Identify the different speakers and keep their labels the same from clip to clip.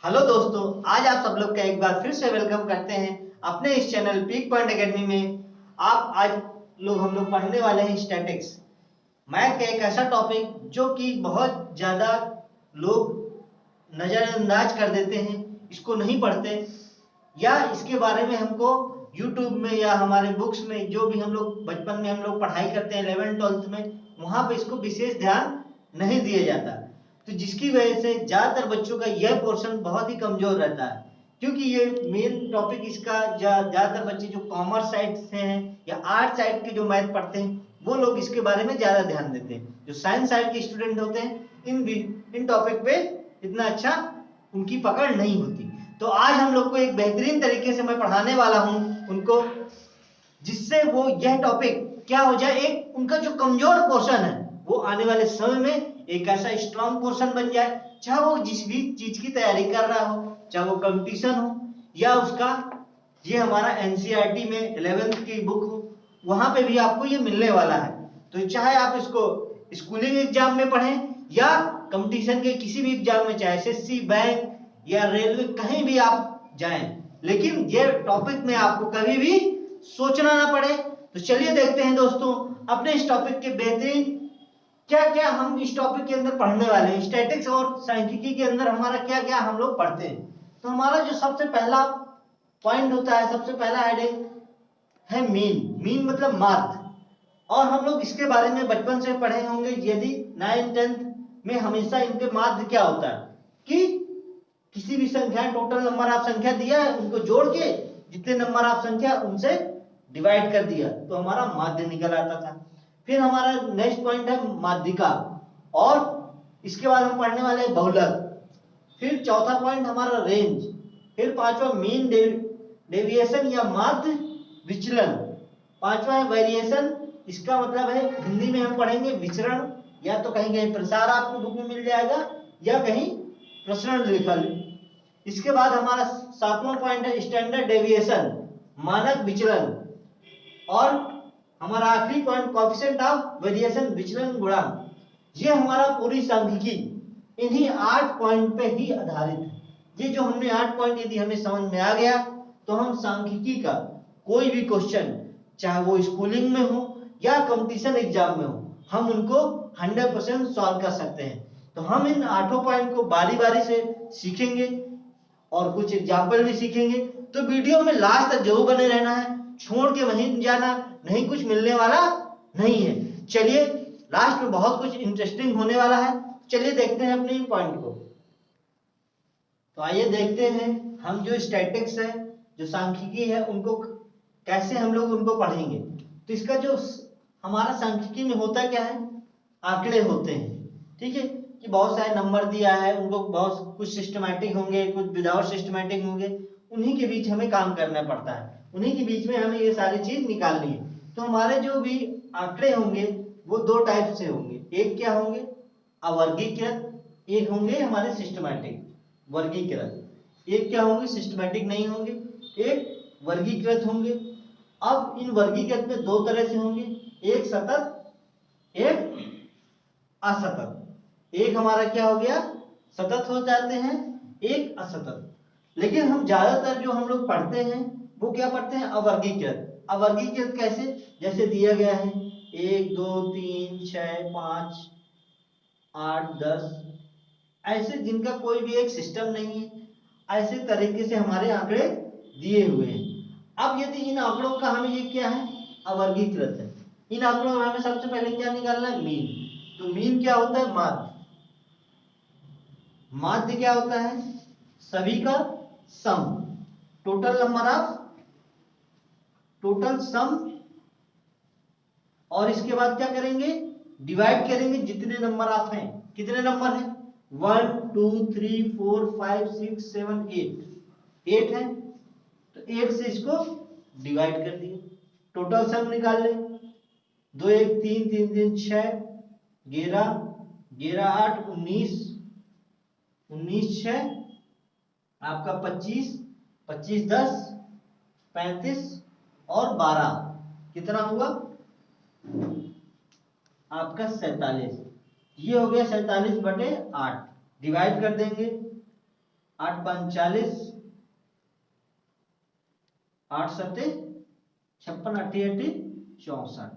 Speaker 1: Hello दोस्तों, आज आप सब लोग का एक बार फिर से वेलकम करते हैं अपने इस चैनल पीक पॉइंट एकेडमी में। आज हम लोग पढ़ने वाले हैं स्टैटिक्स, मैथ का एक ऐसा टॉपिक जो कि बहुत ज़्यादा लोग नज़रअंदाज कर देते हैं, इसको नहीं पढ़ते या इसके बारे में हमको यूट्यूब में या हमारे बुक्स में जो भी हम लोग बचपन में हम लोग पढ़ाई करते हैं 11th-12th में, वहाँ पे इसको विशेष ध्यान नहीं दिया जाता। तो जिसकी वजह से ज़्यादातर बच्चों का यह पोर्शन बहुत ही कमज़ोर रहता है, क्योंकि ये मेन टॉपिक इसका ज़्यादातर बच्चे जो कॉमर्स साइड से हैं या आर्ट साइड के जो मैथ पढ़ते हैं वो लोग इसके बारे में ज़्यादा ध्यान देते हैं। जो साइंस साइड के स्टूडेंट होते हैं इन टॉपिक पे इतना अच्छा उनकी पकड़ नहीं होती। तो आज हम लोग को एक बेहतरीन तरीके से मैं पढ़ाने वाला हूँ उनको, जिससे वो यह टॉपिक क्या हो जाए, एक उनका जो कमज़ोर पोर्शन है वो आने वाले समय में एक ऐसा स्ट्रॉन्ग पोर्शन बन जाए। चाहे वो जिस भी चीज की तैयारी कर रहा हो, चाहे वो कंपटीशन हो या उसका ये हमारा एनसीईआरटी में 11th की बुक हो, वहां पे भी आपको ये मिलने वाला है। तो चाहे आप इसको स्कूलिंग एग्जाम में पढ़ें या कंपटीशन के किसी भी एग्जाम में, चाहे एसएससी, बैंक या रेलवे, कहीं भी आप जाएं, लेकिन ये टॉपिक में आपको कभी भी सोचना ना पड़े। तो चलिए देखते हैं दोस्तों अपने इस टॉपिक के बेहतरीन क्या क्या हम इस टॉपिक के अंदर पढ़ने वाले हैं। स्टैटिक्स और सांख्यिकी के अंदर हमारा क्या क्या हम लोग पढ़ते हैं। तो हमारा जो सबसे पहला पॉइंट होता है, सबसे पहला हेडिंग है मीन। मीन मतलब माध्य, और हम लोग इसके बारे में बचपन से पढ़े होंगे। यदि 9th-10th में हमेशा इनके माध्य क्या होता है कि किसी भी संख्या, टोटल नंबर आप संख्या दिया है, उनको जोड़ के जितने नंबर आप संख्या उनसे डिवाइड कर दिया तो हमारा माध्य निकल आता था। फिर हमारा नेक्स्ट पॉइंट है माध्यिका, और इसके बाद हम पढ़ने वाले हैं बहुलक। फिर चौथा पॉइंट हमारा रेंज। फिर पांचवा मीन डेविएशन या माध्य विचलन। पांचवा है वेरिएशन, इसका मतलब है हिंदी में हम पढ़ेंगे विचरण, या तो कहीं कहीं प्रसार आपको बुक में मिल जाएगा या कहीं प्रसरण लिखा। इसके बाद हमारा सातवां पॉइंट है स्टैंडर्ड डेविएशन, मानक विचलन, और हमारा आखिरी पॉइंट कोएफिशिएंट ऑफ वेरिएशन, विचलन गुणांक। ये हमारा पूरी सांख्यिकी इन्हीं 8 पॉइंट पे ही आधारित है। ये जो हमने 8 पॉइंट यदि हमें समझ में आ गया तो हम सांख्यिकी का कोई भी क्वेश्चन, चाहे वो स्कूलिंग में हो या कंपटीशन एग्जाम में हो, हम उनको 100% सॉल्व कर सकते हैं। तो हम इन 8 पॉइंट को बारी बारी से सीखेंगे और कुछ एग्जाम्पल भी सीखेंगे। तो वीडियो में लास्ट तक जरूर बने रहना है, छोड़ के वहीं जाना नहीं, कुछ मिलने वाला नहीं है। चलिए लास्ट में बहुत कुछ इंटरेस्टिंग होने वाला है। चलिए देखते हैं अपने इन पॉइंट को। तो आइए देखते हैं हम जो स्टैटिक्स है, जो सांख्यिकी है, उनको कैसे हम लोग उनको पढ़ेंगे। तो इसका जो हमारा सांख्यिकी में होता क्या है, आंकड़े होते हैं, ठीक है, कि बहुत सारे नंबर दिया है, उनको बहुत कुछ सिस्टमैटिक होंगे, कुछ विदाउट सिस्टमैटिक होंगे, उन्हीं के बीच हमें काम करना पड़ता है, उन्हीं के बीच में हमें ये सारी चीज निकालनी है। तो हमारे जो भी आंकड़े होंगे वो 2 टाइप से होंगे। एक क्या होंगे, अवर्गीकृत, एक होंगे हमारे सिस्टमैटिक, वर्गीकृत। एक क्या होंगे, सिस्टमैटिक नहीं होंगे, एक वर्गीकृत होंगे। अब इन वर्गीकृत में 2 तरह से होंगे, एक सतत, एक असतत। एक हमारा क्या हो गया, सतत हो जाते हैं, एक असतत। लेकिन हम ज्यादातर जो हम लोग पढ़ते हैं वो क्या पढ़ते हैं, अवर्गीकृत। अवर्गीकृत कैसे, जैसे दिया गया है 1 2 3 6 5 8 10, ऐसे जिनका कोई भी एक सिस्टम नहीं है, ऐसे तरीके से हमारे आंकड़े दिए हुए हैं। अब यदि इन आंकड़ों का हमें, ये क्या है, अवर्गीकृत है, इन आंकड़ों में हमें सबसे पहले क्या निकालना है, मीन। तो मीन क्या होता है, माध्य। माध्य क्या होता है, सभी का sum, total number of, total sum, और इसके बाद क्या करेंगे, डिवाइड करेंगे जितने नंबर आप हैं। कितने नंबर हैं, 1 2 3 4 5 6 7 8, 8 है, तो 8 से इसको डिवाइड कर दिए, टोटल सम निकाल लें। 2 1 3 3 3 6, 11 11 8 19, 19 6 आपका 25, 25 10 35 और 12, कितना हुआ आपका 47। ये हो गया 47/8, डिवाइड कर देंगे 8 5 40, 8 7 56, 80 80 64,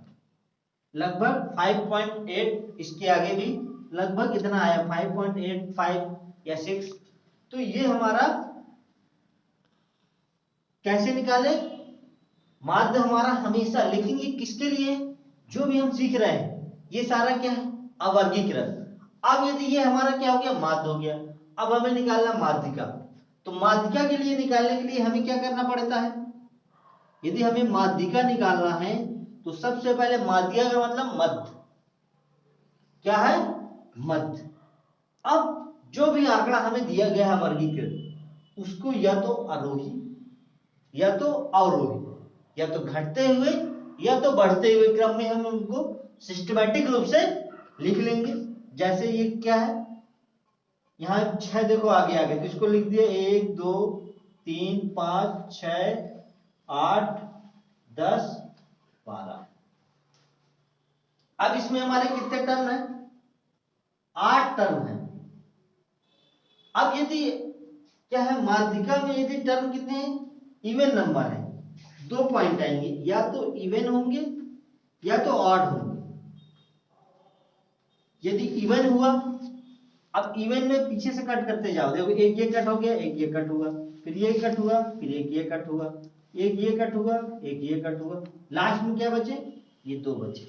Speaker 1: लगभग 5.8, इसके आगे भी लगभग इतना आया 5.85 या 6। तो ये हमारा कैसे निकाले, माध्य हमारा हमेशा लिखेंगे किसके लिए, जो भी हम सीख रहे हैं ये सारा क्या है, अवर्गीकृत। अब यदि ये हमारा क्या हो गया, माध्य हो गया, अब हमें निकालना माध्यिका। तो माध्यिका के लिए निकालने के लिए हमें क्या करना पड़ता है, यदि हमें माध्यिका निकालना है तो सबसे पहले माध्यिका का मतलब मध्य, क्या है, मध्य। अब जो भी आंकड़ा हमें दिया गया है वर्गीकृत, उसको या तो आरोही या तो अवरोही, या तो घटते हुए या तो बढ़ते हुए क्रम में हम उनको सिस्टमैटिक रूप से लिख लेंगे। जैसे ये क्या है, यहाँ 6 देखो आगे आगे, तो इसको लिख दिया 1 2 3 5 6 8 10 12। अब इसमें हमारे कितने टर्म है, 8 टर्म है। अब यदि क्या है, माध्यिका में यदि टर्म कितने हैं, इवन नंबर है, 2 पॉइंट आएंगे, या तो इवन होंगे या तो ऑड होंगे। यदि इवन हुआ, अब इवन में पीछे से कट करते जाओ, देखो एक ये कट हो गया, एक ये कट हुआ, फिर ये कट हुआ, फिर एक ये कट हुआ, एक ये कट हुआ, एक ये कट हुआ, लास्ट में क्या बचे, ये 2 बचे,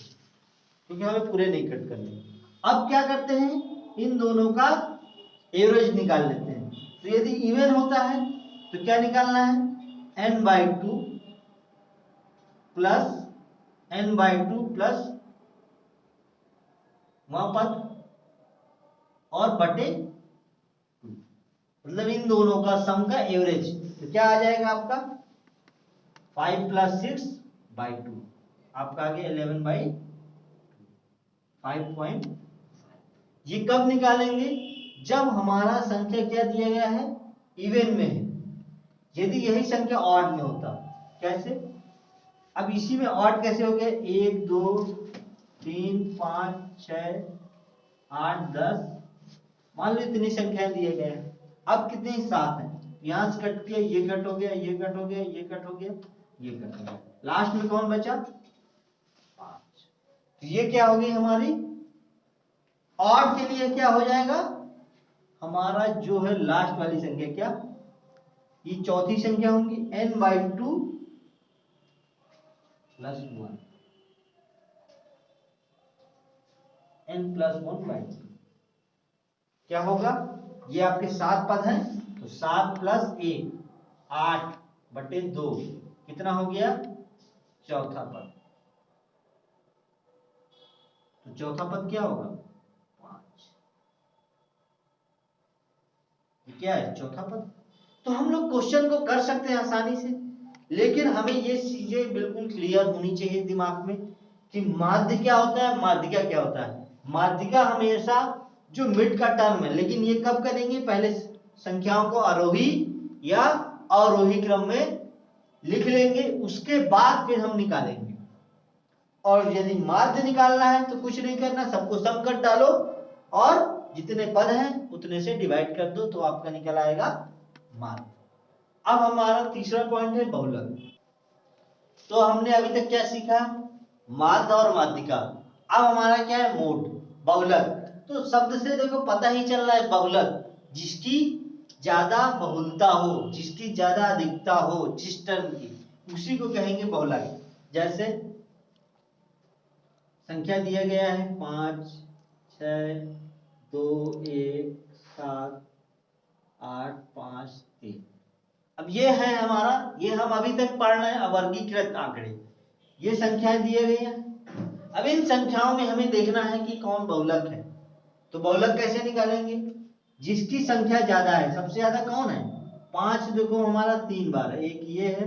Speaker 1: क्योंकि हमें पूरे नहीं कट करने। अब क्या करते हैं, इन दोनों का एवरेज निकाल लेते हैं। तो यदि इवन होता है तो क्या निकालना है, n/2 प्लस n/2 प्लस वहां पद और बटे 2, मतलब इन दोनों का सम का एवरेज। तो क्या आ जाएगा आपका 5 + 6/2, आपका आ गया 11/2, 5. ये कब निकालेंगे, जब हमारा संख्या क्या दिया गया है, इवन में है। यदि यही संख्या ऑड में होता, कैसे, अब इसी में ऑड कैसे हो गया, 1 2 3 5 6 8 10, मान लो इतनी संख्याएं दिए गए हैं। अब कितने, 7 है, यहां से कट गया, ये कट हो गया, ये कट हो गया, ये कट हो गया, ये कट हो गया, लास्ट में कौन बचा, 5। तो ये क्या हो गई हमारी, ऑड के लिए क्या हो जाएगा, हमारा जो है लास्ट वाली संख्या, क्या, ये चौथी संख्या होंगी, n/2 + 1, n+1/2। क्या होगा, ये आपके 7 पद हैं, तो 7 + 1 8/2, कितना हो गया, चौथा पद। तो चौथा पद क्या होगा, 5। क्या है चौथा पद। तो हम लोग क्वेश्चन को कर सकते हैं आसानी से, लेकिन हमें ये चीजें बिल्कुल क्लियर होनी चाहिए दिमाग में कि माध्य क्या होता है, माध्यिका क्या होता है। माध्यिका हमेशा जो मिड का टर्म है, लेकिन ये कब करेंगे, पहले संख्याओं को आरोही या अवरोही क्रम में लिख लेंगे, उसके बाद फिर हम निकालेंगे। और यदि माध्य निकालना है तो कुछ नहीं करना, सबको सम कर डालो और जितने पद हैं उतने से डिवाइड कर दो, तो आपका निकल आएगा माध्य। अब हमारा तीसरा पॉइंट है बहुलक। तो हमने अभी तक क्या सीखा, माध्य और माध्यिका। अब हमारा क्या है, मोड, बहुलक। तो शब्द से देखो पता ही चल रहा है, बहुलक जिसकी ज्यादा बहुलता हो, जिसकी ज्यादा अधिकता हो जिस टर्म की, उसी को कहेंगे बहुलक। जैसे संख्या दिया गया है 5 6 2 1 7 8 5 3। अब ये है हमारा, ये हम अभी तक पढ़ रहे हैं अवर्गीकृत आंकड़े, ये संख्याएं दिए गई हैं। अब इन संख्याओं में हमें देखना है कि कौन बहुलक है। तो बहुलक कैसे निकालेंगे, जिसकी संख्या ज्यादा है, सबसे ज्यादा कौन है, 5 देखो हमारा 3 बार है, एक ये है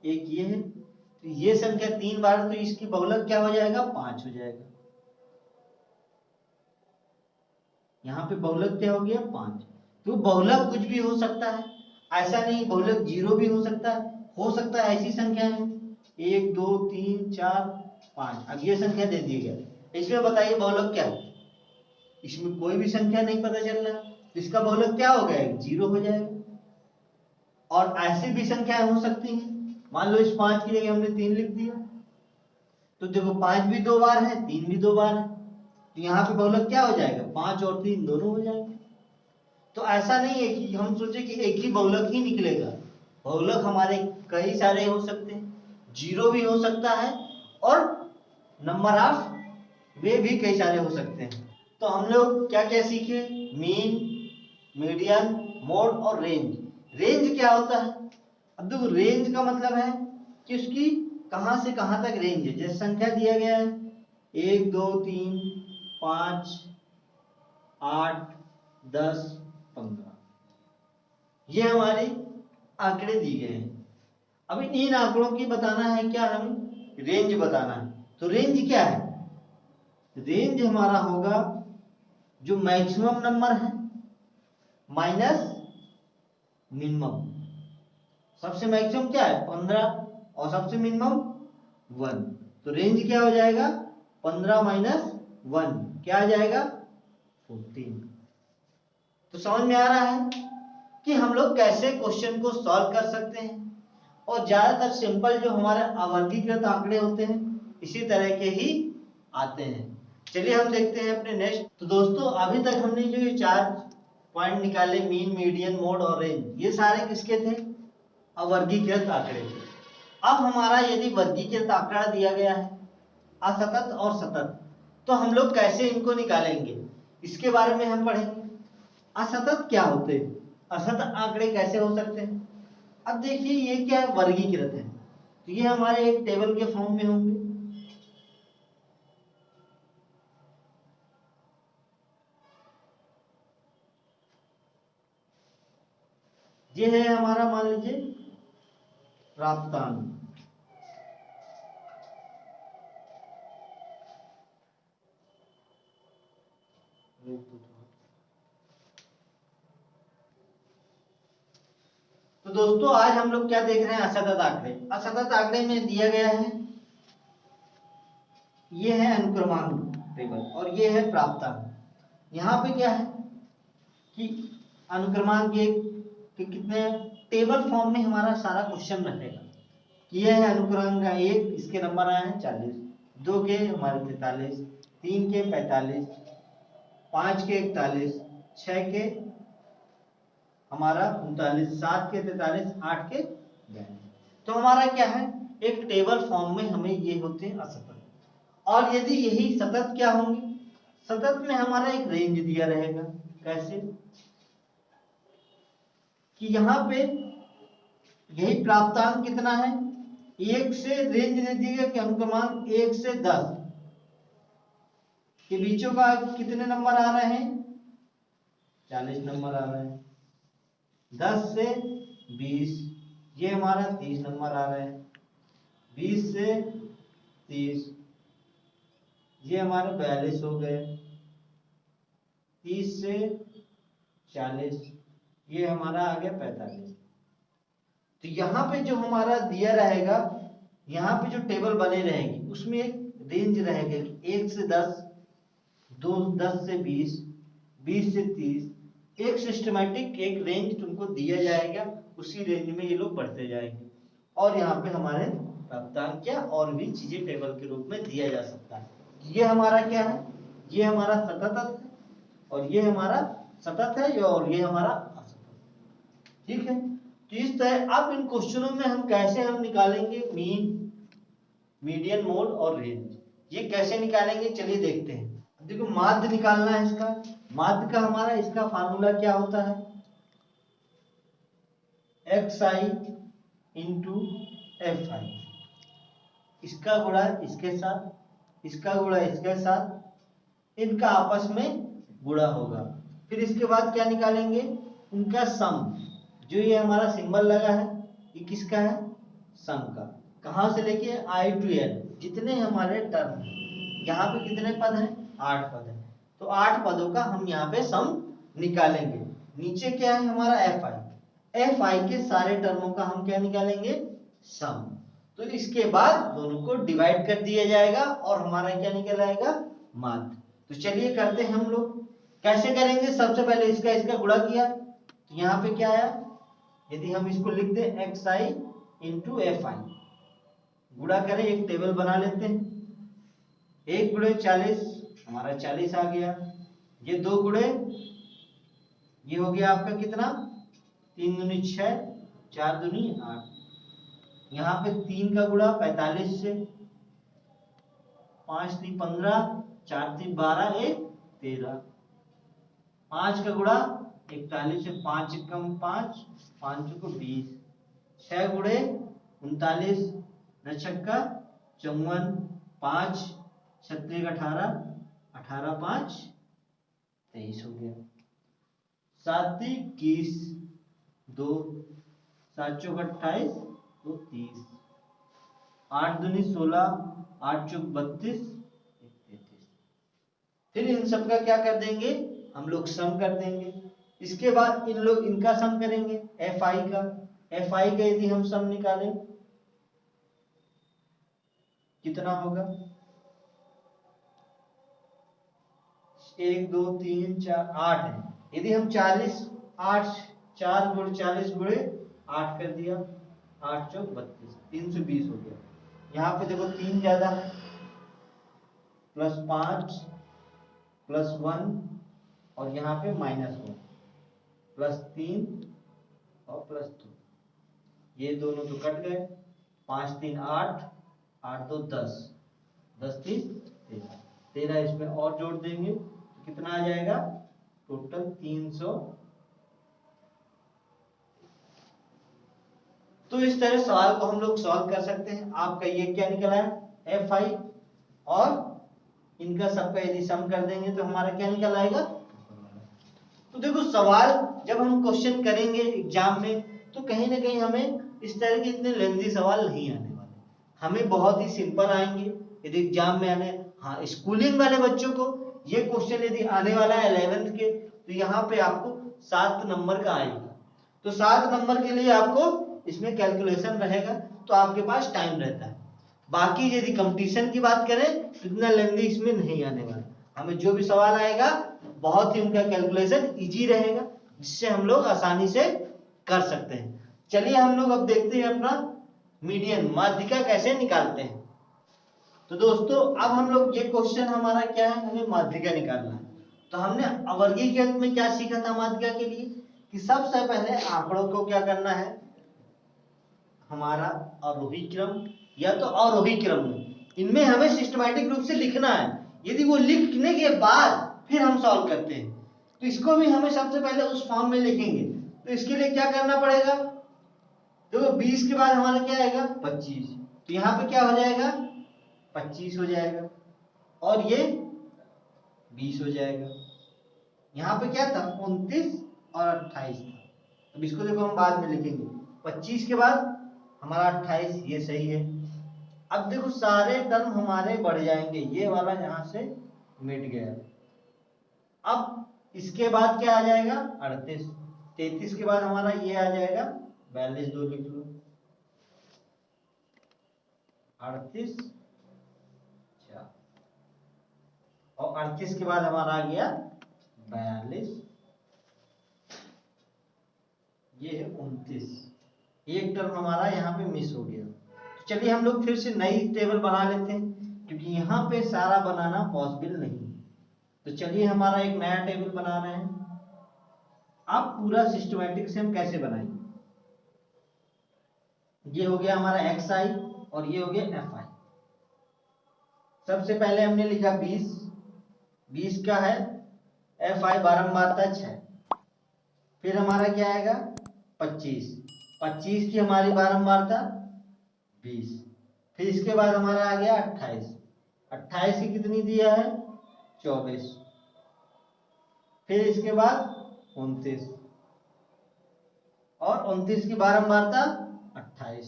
Speaker 1: एक ये है, तो ये संख्या 3 बार, तो इसकी बहुलक क्या हो जाएगा, 5 हो जाएगा। यहाँ पे बहुलक क्या हो गया, 5। तो बहुलक कुछ भी हो सकता है, ऐसा नहीं, बहुलक 0 भी हो सकता है ऐसी संख्या है 1 2 3 4 5। अब ये संख्या दे दी गया, इसमें बताइए बहुलक क्या है, इसमें कोई भी संख्या नहीं पता चल रहा है। इसका बहुलक क्या हो गया, 0 हो जाएगा। और ऐसी भी संख्याएं हो सकती हैं, मान लो इस 5 की जगह हमने 3 लिख दिया, तो देखो 5 भी 2 बार है, 3 भी 2 बार है, तो यहाँ पे बहुलक क्या हो जाएगा, 5 और 3 दोनों हो जाएंगे। तो ऐसा नहीं है कि हम सोचे कि एक ही बहुलक ही निकलेगा, बहुलक हमारे कई सारे हो सकते हैं, 0 भी हो सकता है और नंबर ऑफ वे भी कई सारे हो सकते हैं। तो हम लोग क्या क्या सीखे, मीन, मीडियन, मोड और रेंज। रेंज क्या होता है, अब देखो रेंज का मतलब है कि उसकी कहां से कहां तक रेंज है। जैसे संख्या दिया गया है 1 2 3 5 8 10 15, ये हमारे आंकड़े दिए गए हैं। अभी इन आंकड़ों की बताना है क्या, हमें रेंज बताना है। तो रेंज क्या है, रेंज हमारा होगा जो मैक्सिमम नंबर है माइनस मिनिमम। सबसे मैक्सिमम क्या है 15 और सबसे मिनिमम 1, तो रेंज क्या हो जाएगा 15 माइनस 1 क्या आ जाएगा 14। तो समझ में आ रहा है कि हम लोग कैसे क्वेश्चन को सॉल्व कर सकते हैं। और ज्यादातर सिंपल जो हमारे अवर्गीकृत आंकड़े होते हैं इसी तरह के ही आते हैं। चलिए हम देखते हैं अपने नेक्स्ट। तो दोस्तों अभी तक हमने जो ये 4 पॉइंट निकाले, मीन, मीडियन, मोड और रेंज, ये सारे किसके थे, अवर्गीकृत आंकड़े थे। अब हमारा यदि वर्गीकृत आंकड़ा दिया गया है असतत और सतत, तो हम लोग कैसे इनको निकालेंगे इसके बारे में हम पढ़ेंगे। असतत क्या होते हैं, असतत आंकड़े कैसे हो सकते हैं। अब देखिए ये क्या है, वर्गीकृत है, तो ये हमारे एक टेबल के फॉर्म में होंगे। ये है हमारा मान लीजिए प्राप्तांक, तो दोस्तों आज हम लोग क्या देख रहे हैं, असतत आंकड़े। असतत आंकड़े में दिया गया है, ये है अनुक्रमांक टेबल और ये है प्राप्तांक। यहाँ पे क्या है कि अनुक्रमांक एक कि कितने टेबल फॉर्म में हमारा सारा क्वेश्चन रहेगा कि यह है अनुक्रमांक 1, इसके नंबर आए हैं 40, 2 के हमारे 43, 3 के 45, 5 के 41, 6 के हमारा 39, 7 के 43, 8 के 42। तो हमारा क्या है, एक टेबल फॉर्म में हमें ये होते हैं असतत। और यदि यही सतत क्या होंगे, सतत में हमारा एक रेंज दिया रहेगा। कैसे कि यहाँ पे यही प्राप्तांक कितना है, 1 से रेंज दे दी गई कि अनुक्रमांक 1 से 10 के बीचों का कितने नंबर आ रहे हैं, 40 नंबर आ रहे हैं। 10 से 20 ये हमारा 30 नंबर आ रहा है। 20 से 30 ये हमारा 42 हो गए। 30 से 40 ये हमारा आ गया 45। तो यहाँ पे जो हमारा दिया रहेगा, यहाँ पे जो टेबल बने रहेगी उसमें एक रेंज रहेगा कि 1 से 10, 10 से 20, 20 से 30, एक सिस्टमैटिक एक रेंज तुमको दिया जाएगा, उसी रेंज में ये लोग बढ़ते जाएंगे। और यहाँ पे हमारे प्राप्तांक क्या और भी चीजें टेबल के रूप में दिया जा सकता है। ये हमारा क्या है, ये हमारा सतत है और ये हमारा सतत है और ये हमारा असतत। ठीक है, तो इस तरह अब इन क्वेश्चनों में हम कैसे हम निकालेंगे मीन, मीडियन, मोड और रेंज, ये कैसे निकालेंगे चलिए देखते हैं। देखो माध्य निकालना है इसका, माध्य का हमारा इसका फार्मूला क्या होता है, xi इंटू fi, इसका गुणा इसके साथ, इसका गुणा इसके साथ, इनका आपस में गुणा होगा। फिर इसके बाद क्या निकालेंगे, उनका सम, जो ये हमारा सिंबल लगा है ये किसका है, सम का। कहां से लेके i to n, जितने हमारे टर्म, यहाँ पे कितने पद हैं, 8 पद हैं, तो 8 पदों का हम यहाँ पे सम निकालेंगे। नीचे क्या है हमारा fi के सारे टर्मों का हम क्या निकालेंगे, सम। तो इसके बाद दोनों को डिवाइड कर दिया जाएगा और हमारा क्या निकल आएगा, माध्य। तो चलिए करते हैं हम लोग कैसे करेंगे? सबसे पहले इसका इसका गुणा किया तो यहाँ पे क्या आया, यदि हम इसको लिख दें x I into F I, गुणा करें, एक टेबल बना लेते हैं। 1 गुणे 40 हमारा 40 आ गया, ये 2 गुणे, ये हो गया आपका कितना, 3 दूनी 6, 4 दूनी 8, यहाँ पे 3 का गुणा 45 से, 5 3 15, 4 3 12, 1 13, 5 का गुणा 41 से, 5 कम 5, 5 को 20, 6 गुणे 39, 9 छक्का 54, 5 36 18, 18 5 23 हो गया, 7 21, 2 7 चौक 28, 2 30, 8 दूनी 16, 8 चौक 32, 33। फिर इन सब का क्या कर देंगे हम लोग, सम कर देंगे। इसके बाद इनका सम करेंगे, एफ आई का। एफ आई का यदि हम सम निकालें कितना होगा, 1 2 3 4 8 है। यदि हम 40 8 4 गुणे 40 गुणे 8 कर दिया, 8 चौक 32, 320 हो गया। यहाँ पे देखो 3 ज्यादा है, प्लस 5 प्लस 1 और यहाँ पे -1, प्लस 3 और प्लस 2, ये दोनों तो कट गए, 5 3 8, 8 2 10, 10 3 13, 13 इसमें और जोड़ देंगे तो कितना आ जाएगा, टोटल 300। तो इस तरह सवाल को हम लोग सॉल्व कर सकते हैं। आपका ये क्या निकला है, एफ आई, और इनका सबका यदि सम कर देंगे तो हमारा क्या निकल आएगा। तो देखो सवाल जब हम क्वेश्चन करेंगे एग्जाम में तो कहीं ना कहीं हमें इस तरह के इतने लेंथी सवाल नहीं आने वाले, हमें बहुत ही सिंपल आएंगे यदि एग्जाम में आने। हाँ, स्कूलिंग वाले बच्चों को ये क्वेश्चन यदि आने वाला है 11th के, तो यहाँ पे आपको 7 नंबर का आएगा। तो 7 नंबर के लिए आपको इसमें कैलकुलेशन रहेगा, तो आपके पास टाइम रहता है। बाकी यदि कंपटीशन की बात करें तो इतना लेंथी इसमें नहीं आने वाला, हमें जो भी सवाल आएगा बहुत ही उनका कैलकुलेशन इजी रहेगा, जिससे हम लोग आसानी से कर सकते हैं। चलिए हम लोग अब देखते हैं अपना मीडियन माध्यिका कैसे निकालते हैं। तो दोस्तों अब हम लोग, ये क्वेश्चन हमारा क्या है, हमें माध्यिका निकालना है। तो हमने अवर्गीकृत में क्या सीखा था माध्यिका के लिए, कि सबसे पहले आंकड़ों को क्या करना है, हमारा आरोही क्रम या तो अवरोही क्रम में, इनमें हमें सिस्टमैटिक रूप से लिखना है। यदि वो लिखने के बाद फिर हम सॉल्व करते हैं, तो इसको भी हमें सबसे पहले उस फॉर्म में लिखेंगे। तो इसके लिए क्या करना पड़ेगा, तो 20 के बाद हमारा क्या आएगा 25, तो यहाँ पे क्या हो जाएगा 25 हो जाएगा, और ये 20 हो जाएगा। यहाँ पे क्या था 29 और 28 था। अब इसको देखो हम बाद में लिखेंगे, 25 के बाद हमारा 28, ये सही है। अब देखो सारे टर्म हमारे बढ़ जाएंगे, ये वाला यहाँ से मिट गया। अब इसके बाद क्या आ जाएगा 38, 33 के बाद हमारा ये आ जाएगा 42, 2 लिख लो, 38 और 38 के बाद हमारा आ गया 42, ये है 29, एक टर्म हमारा यहाँ पे मिस हो गया। तो चलिए हम लोग फिर से नई टेबल बना लेते हैं, क्योंकि यहाँ पे सारा बनाना पॉसिबल नहीं। तो चलिए हमारा एक नया टेबल बना रहे हैं। अब पूरा सिस्टमैटिक से हम कैसे बनाएंगे, ये हो गया हमारा एक्स आई और ये हो गया एफ आई। सबसे पहले हमने लिखा 20, 20 का है एफ आई बारंबारता 6, फिर हमारा क्या आएगा 25, 25 की हमारी बारंबारता 20, फिर इसके बाद हमारा आ गया 28, 28 की कितनी दिया है 24, फिर इसके बाद 29 और 29 की बारंबारता 28,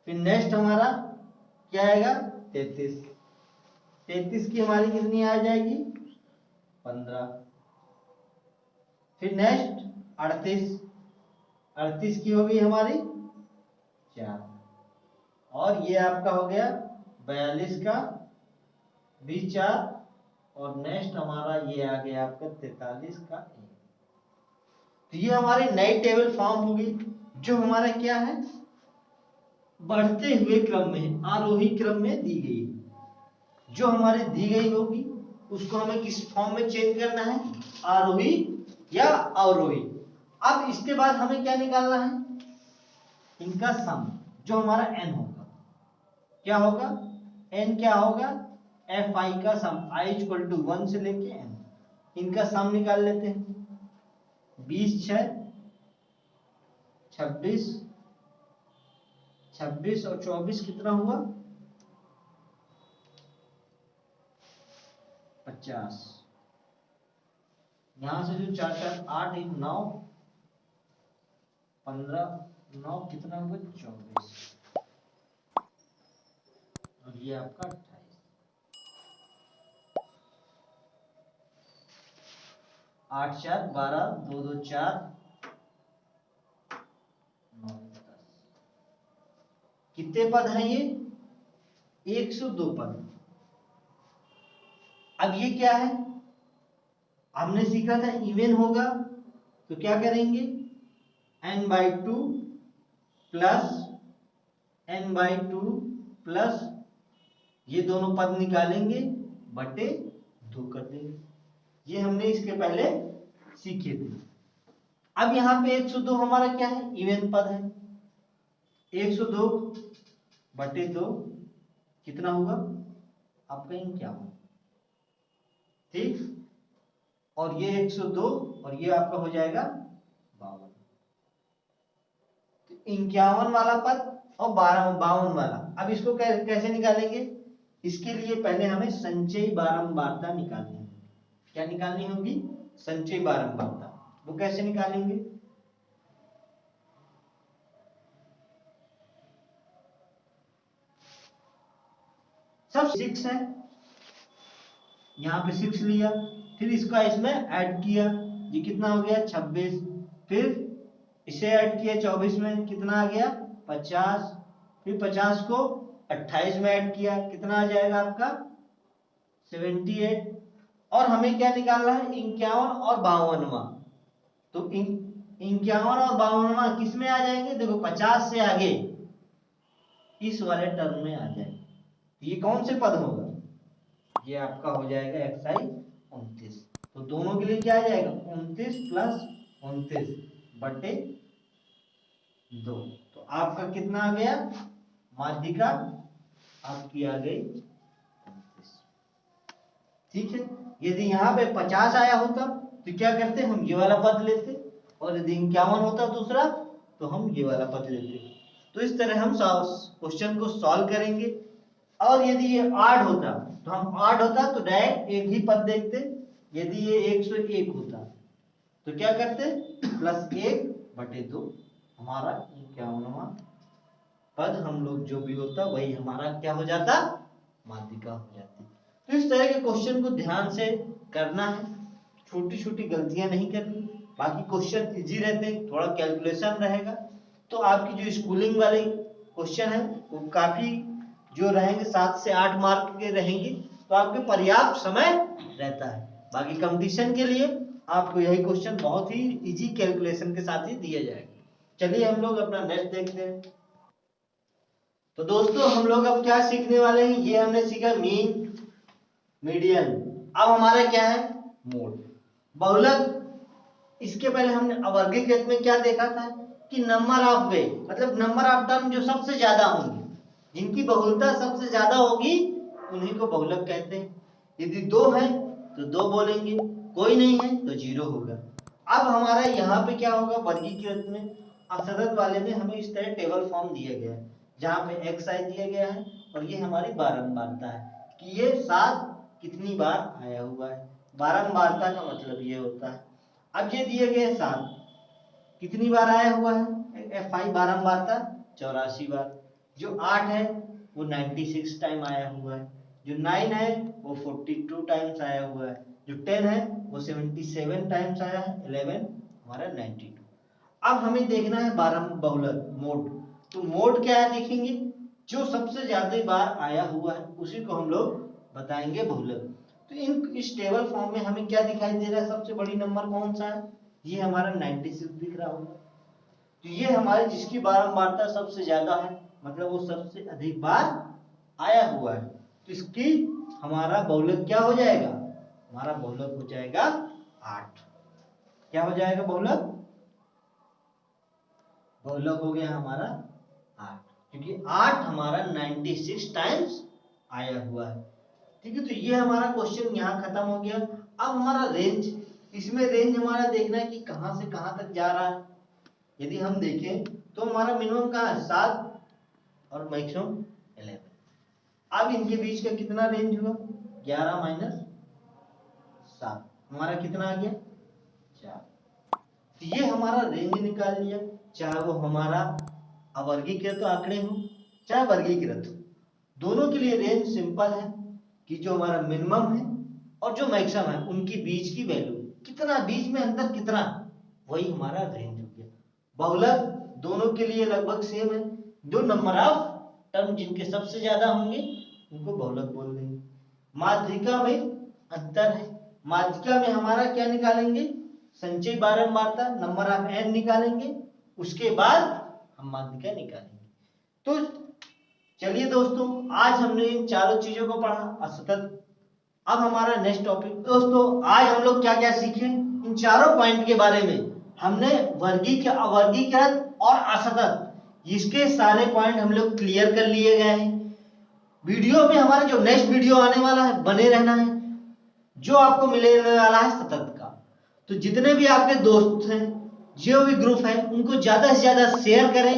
Speaker 1: फिर नेक्स्ट हमारा क्या आएगा 33, 33 की हमारी कितनी आ जाएगी 15, फिर नेक्स्ट 38, 38 की हो गई हमारी 4, और ये आपका हो गया 42 का भी 4 और नेक्स्ट हमारा ये आ गया आपका 43 का ए। तो ये हमारी नई टेबल फॉर्म होगी जो हमारा क्या है, बढ़ते हुए क्रम में, आरोही क्रम में दी गई है। जो हमारे दी गई होगी उसको हमें किस फॉर्म में चेंज करना है, आरोही या अवरोही। अब इसके बाद हमें क्या निकालना है, इनका सम, जो हमारा n होगा। क्या होगा, n क्या होगा, एफ आई का सम, i इक्वल टू 1 से लेके n, इनका सम निकाल लेते हैं। 20 6 26, 26 और 24 कितना हुआ, 50। यहां से जो 4 4 8 1 9 15 9 कितना हुआ, 24, और ये आपका 28। 8 4 12 2 2 4 9 10। कितने पद हैं ये, 102 पद। अब ये क्या है, हमने सीखा था इवन होगा तो क्या करेंगे, n/2 प्लस n/2 प्लस ये दोनों पद निकालेंगे बटे 2 कर देंगे। ये हमने इसके पहले सीखे थे। अब यहाँ पे 102 हमारा क्या है, इवन पद है। 102 बटे 2 कितना हुआ आपका, क्या हुआ, ठीक। और ये 102 और ये आपका हो जाएगा 52। तो 51 वाला पद और 52 वाला, अब इसको कैसे निकालेंगे, इसके लिए पहले हमें संचयी बारंबारता निकालनी है। क्या निकालनी होगी, संचयी बारंबारता। वो कैसे निकालेंगे, सब 6 है, यहाँ पे 6 लिया, फिर इसका इसमें ऐड किया, ये कितना हो गया 26, फिर इसे ऐड किया 24 में, कितना आ गया 50, फिर 50 को 28 में ऐड किया, कितना आ जाएगा आपका 78। और हमें क्या निकालना है, 51 और 52वां। तो 51 और 52वां किस में आ जाएंगे, देखो 50 से आगे इस वाले टर्म में आ जाएंगे। ये कौन से पद होगा, ये आपका हो जाएगा xi 29। तो दोनों के लिए क्या आ जाएगा, 29 प्लस 29 बटे 2। तो आपका कितना आ गया, माध्यिका आपकी आ गई 29। ठीक है। यदि यहाँ पे 50 आया होता तो क्या करते, हम ये वाला पद लेते, और यदि 51 होता दूसरा तो हम ये वाला पद लेते। तो इस तरह हम क्वेश्चन को सॉल्व करेंगे। और यदि ये आड होता तो हम आड होता तो डायरेक्ट एक ही पद देखते, यदि ये 101 होता तो क्या करते, प्लस 1 बटे 2, हमारा 51वां पद हम लोग जो भी होता वही हमारा क्या हो जाता, माध्यिका हो जाती। तो इस तरह के क्वेश्चन को ध्यान से करना है, छोटी छोटी गलतियां नहीं करनी, बाकी क्वेश्चन इजी रहते हैं, थोड़ा कैलकुलेशन रहेगा। तो आपकी जो स्कूलिंग वाले क्वेश्चन है वो काफी जो रहेंगे 7 से 8 मार्क के रहेंगे, तो आपके पर्याप्त समय रहता है। बाकी कंपटीशन के लिए आपको यही क्वेश्चन बहुत ही इजी कैलकुलेशन के साथ ही दिया जाएगा। चलिए हम लोग अपना नेक्स्ट देखते हैं। तो दोस्तों हम लोग अब क्या सीखने वाले हैं, ये हमने सीखा मीन, मीडियन। अब हमारा क्या है, मोड, बहुलक। इसके पहले हमने अवर्गीकृत में क्या देखा था कि नंबर ऑफ वे, मतलब नंबर ऑफ टर्म जो सबसे ज्यादा होंगे, जिनकी बहुलता सबसे ज्यादा होगी उन्हीं को बहुलक कहते हैं। यदि 2 है तो 2 बोलेंगे, कोई नहीं है तो 0 होगा। अब हमारा यहाँ पे क्या होगा, वर्गीकृत में असदत वाले में हमें इस तरह टेबल फॉर्म दिया गया है, जहाँ पे xi दिया गया है और ये हमारी बारंबारता है कि ये 7 कितनी बार आया हुआ है। बारंबारता का मतलब ये होता है। अब ये दिए गए 7 कितनी बार आया हुआ है, fi बारंबारता 84 बार। जो 8 है वो 96 टाइम आया हुआ है, जो 9 है वो 42 टाइम्स आया हुआ है, जो 10 है वो 77 टाइम्स आया है, 11 हमारा 92। अब हमें देखना है बहुलक, मोड। तो मोड क्या है देखेंगे, जो सबसे ज्यादा बार आया हुआ है उसी को हम लोग बताएंगे बहुलक। तो इस टेबल फॉर्म में हमें क्या दिखाई दे रहा है, सबसे बड़ी नंबर कौन सा है, ये हमारा 96 दिख रहा होगा। तो ये हमारे जिसकी बारंबारता सबसे ज्यादा है, मतलब वो सबसे अधिक बार आया हुआ है, तो इसकी हमारा बहुलक क्या हो जाएगा, हमारा बहुलक हो जाएगा 8। क्या हो जाएगा बहुलक, बहुलक हो गया हमारा 8, क्योंकि 8 हमारा 96 टाइम्स आया हुआ है। ठीक है, तो ये हमारा क्वेश्चन यहाँ खत्म हो गया। अब हमारा रेंज, इसमें रेंज हमारा देखना है कि कहां से कहां तक जा रहा है। यदि हम देखें तो हमारा मिनिमम कहाँ है 7 और मैक्सिमम 11। अब इनके बीच का कितना रेंज हुआ, 11 माइनस 7, हमारा कितना आ गया 4। तो ये हमारा रेंज निकाल लिया, चाहे वो हमारा अवर्गीकृत आंकड़े हो चाहे वर्गीकृत हो, दोनों के लिए रेंज सिंपल है कि जो हमारा मिनिमम है और जो मैक्सिमम है उनकी बीच की वैल्यू कितना, बीच में अंतर कितना, वही हमारा रेंज हो गया। बहुलक दोनों के लिए लगभग सेम है, दो नंबर ऑफ टर्म जिनके सबसे ज्यादा होंगे उनको बहुलक बोल देंगे। माध्यिका में अंतर है, माध्यिका में हमारा क्या निकालेंगे, संचयी बारंबारता नंबर ऑफ n निकालेंगे, उसके बाद हम माध्यिका निकालेंगे। तो चलिए दोस्तों, आज हमने इन चारों चीजों को पढ़ा, असतत। अब हमारा नेक्स्ट टॉपिक दोस्तों, आज हम लोग क्या क्या सीखे इन चारों पॉइंट के बारे में। हमने अवर्गीकृत और असतत, इसके सारे पॉइंट हम लोग क्लियर कर लिए गए हैं। वीडियो में हमारा जो नेक्स्ट वीडियो आने वाला है, बने रहना है, जो आपको मिलने वाला है सतत का। तो जितने भी आपके दोस्त हैं, जो भी ग्रुप है, उनको ज्यादा से ज्यादा शेयर करें।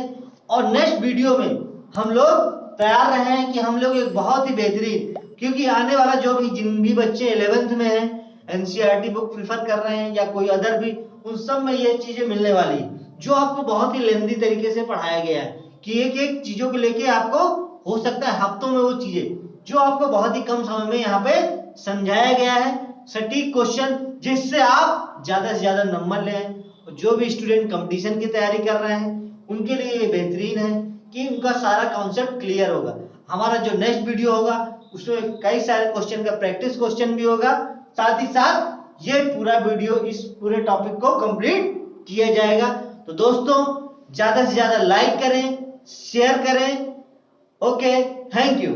Speaker 1: और नेक्स्ट वीडियो में हम लोग तैयार रहे हैं कि हम लोग एक बहुत ही बेहतरीन, क्योंकि आने वाला जो भी जिन भी बच्चे 11th में हैं, एनसीईआरटी बुक प्रिफर कर रहे हैं या कोई अदर भी, उन सब में ये चीजें मिलने वाली है, जो आपको बहुत ही लेंथी तरीके से पढ़ाया गया है कि एक एक चीजों को लेके आपको हो सकता है हफ्तों में वो चीजें जो आपको बहुत ही कम समय में यहाँ पे समझाया गया है, सटीक क्वेश्चन, जिससे आप ज्यादा से ज्यादा नंबर लें। जो भी स्टूडेंट कंपटीशन की तैयारी कर रहे हैं उनके लिए ये बेहतरीन है कि उनका सारा कॉन्सेप्ट क्लियर होगा। हमारा जो नेक्स्ट वीडियो होगा उसमें कई सारे क्वेश्चन का प्रैक्टिस क्वेश्चन भी होगा, साथ ही साथ ये पूरा वीडियो इस पूरे टॉपिक को कंप्लीट किया जाएगा। तो दोस्तों, ज्यादा से ज्यादा लाइक करें, शेयर करें। Okay, thank you.